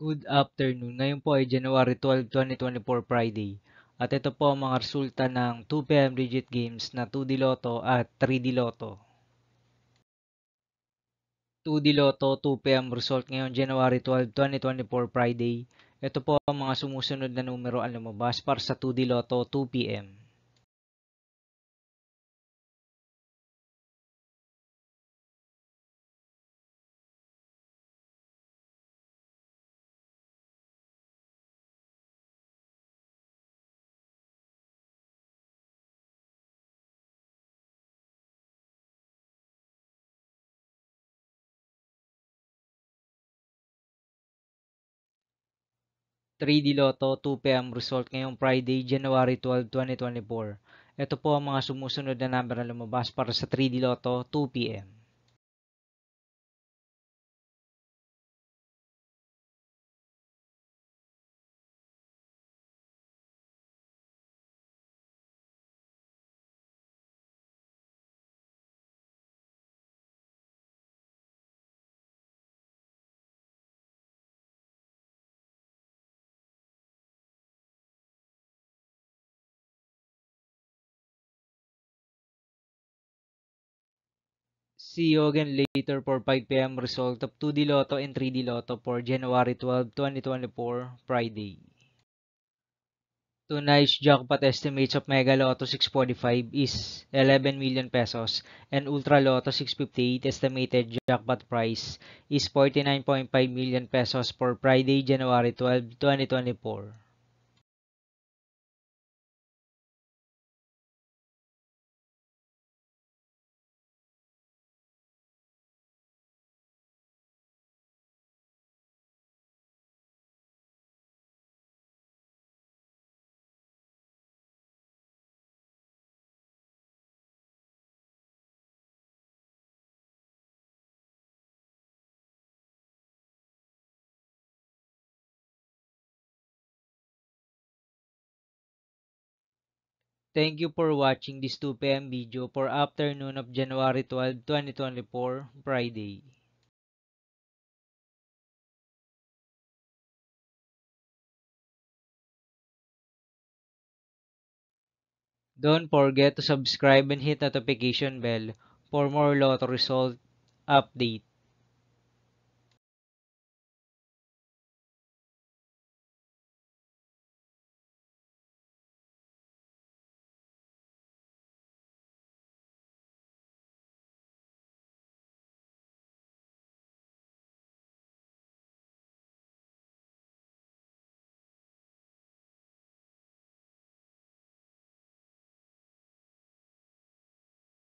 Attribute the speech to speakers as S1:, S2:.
S1: Good afternoon. Ngayon po ay January 12, 2024 Friday. At ito po ang mga resulta ng 2 p.m. digit games na 2D Lotto at 3D Lotto. 2D Lotto 2 p.m. result ngayon January 12, 2024 Friday. Ito po ang mga sumusunod na numero ang lumabas para sa 2D Lotto 2 p.m. 3D Lotto 2 p.m. result ngayong Friday, January 12, 2024. Ito po ang mga sumusunod na number na lumabas para sa 3D Lotto 2 p.m. 'See you again later for 5 p.m. result of 2D Lotto and 3D Lotto for January 12, 2024, Friday. Tonight's jackpot estimates of Mega Lotto 645 is 11 million pesos and Ultra Lotto 658 estimated jackpot price is 49.5 million pesos for Friday, January 12, 2024. Thank you for watching this 2 p.m. video for afternoon of January 12, 2024, Friday. Don't forget to subscribe and hit notification bell for more lotto result update.